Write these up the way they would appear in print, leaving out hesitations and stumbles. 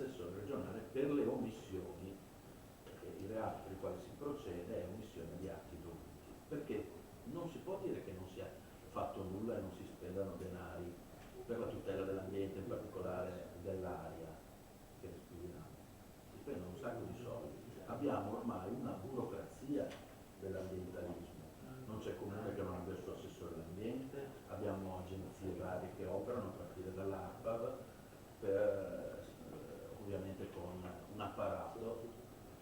dell'assessore regionale per le omissioni, perché i reati per i quali si procede è omissione di atti dovuti, perché non si può dire che non sia fatto nulla e non si spendano denari per la tutela dell'ambiente, in particolare dell'aria che respiriamo. Si spendono un sacco di soldi. Abbiamo ormai una burocrazia dell'ambientalismo. Non c'è comune che non abbia il suo assessore all'ambiente, abbiamo agenzie varie che operano a partire dall'ARPAV, ovviamente con un apparato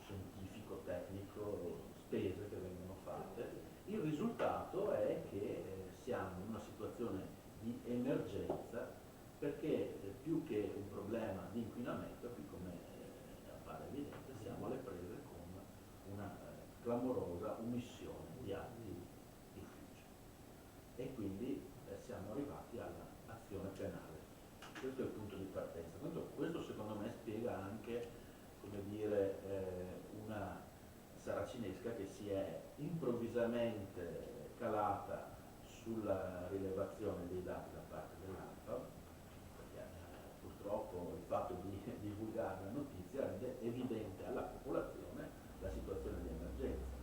scientifico, tecnico, spese che vengono fatte. Il risultato è che siamo in una situazione di emergenza, perché più che un problema di inquinamento, qui come appare evidente, siamo alle prese con una clamorosa omissione di atti d'ufficio e quindi siamo arrivati all'azione penale. Questo è il punto di partenza. Questo secondo me spiega anche, come dire, una saracinesca che si è improvvisamente calata sulla rilevazione dei dati da parte dell'ANPA, perché purtroppo il fatto di divulgare la notizia rende evidente alla popolazione la situazione di emergenza.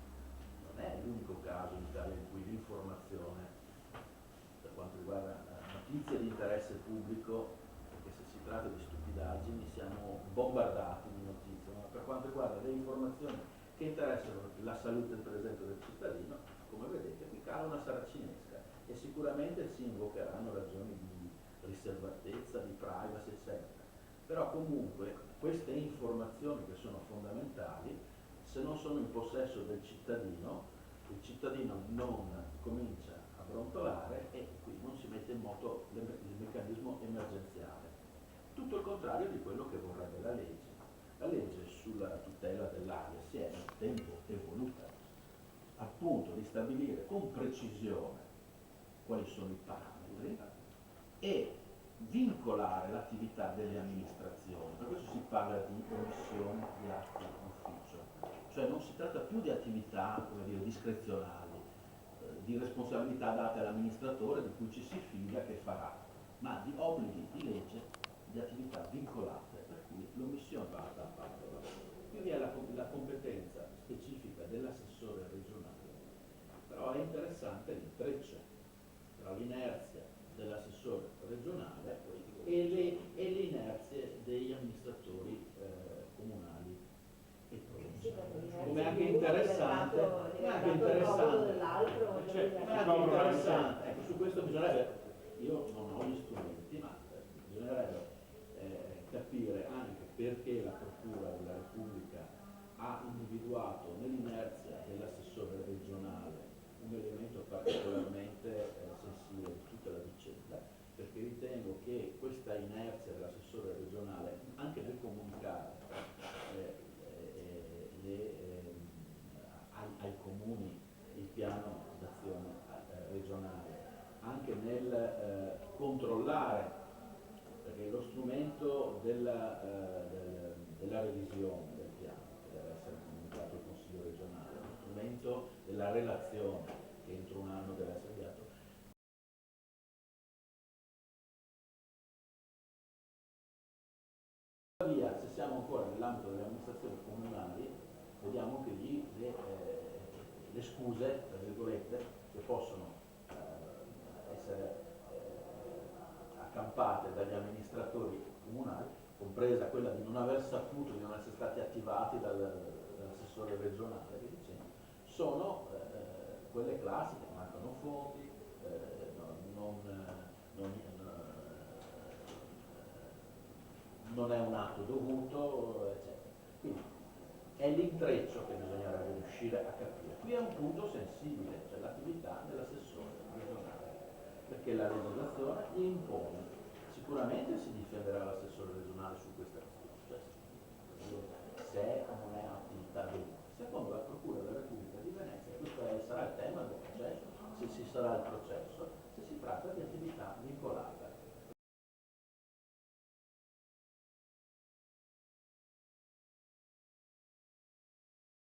Non è l'unico caso in Italia in cui l'informazione, per quanto riguarda notizie di interesse pubblico, perché se si tratta di stupidaggini siamo bombardati di notizie, ma per quanto riguarda le informazioni che interessano la salute per esempio del cittadino, come vedete qui cala una saracinesca e sicuramente si invocheranno ragioni di riservatezza, di privacy, eccetera. Però comunque queste informazioni che sono fondamentali, se non sono in possesso del cittadino, il cittadino non comincia a brontolare e qui non si mette in moto il meccanismo emergenziale. Tutto il contrario di quello che vorrebbe la legge. La legge sulla tutela dell'aria si è nel tempo evoluta al punto di stabilire con precisione quali sono i parametri e vincolare l'attività delle amministrazioni. Per questo si parla di omissione di atti d'ufficio, cioè non si tratta più di attività, come dire, discrezionali, di responsabilità date all'amministratore di cui ci si fida che farà, ma di obblighi di legge, di attività vincolate, per cui l'omissione va fatto. Quindi è la competenza specifica dell'assessore regionale, però è interessante l'intreccio tra l'inerzia dell'assessore regionale e le inerzie degli amministratori comunali e provinciali. Come anche interessante, ecco, su questo bisognerebbe, io non ho gli strumenti, ma bisognerebbe capire anche perché la Procura della Repubblica ha individuato nell'inerzia dell'assessore regionale un elemento particolarmente sensibile di tutta la vicenda, perché ritengo che questa inerzia dell'assessore regionale, anche nel comunicare ai comuni il piano d'azione regionale, anche nel controllare, perché lo strumento della revisione del piano, che deve essere comunicato al Consiglio regionale, lo strumento della relazione, che entro un anno deve essere avviato. Tuttavia, se siamo ancora nell'ambito delle amministrazioni comunali, vediamo che lì le scuse, tra virgolette, che possono essere accampate dagli amministratori comunali, compresa quella di non aver saputo, di non essere stati attivati dall'assessore regionale, che dicendo, sono quelle classiche: mancano fondi, non è un atto dovuto, eccetera. Quindi è l'intreccio che bisognerebbe riuscire a capire. Qui è un punto sensibile, cioè l'attività dell'assessore regionale, perché la legislazione impone, sicuramente si difenderà l'assessore regionale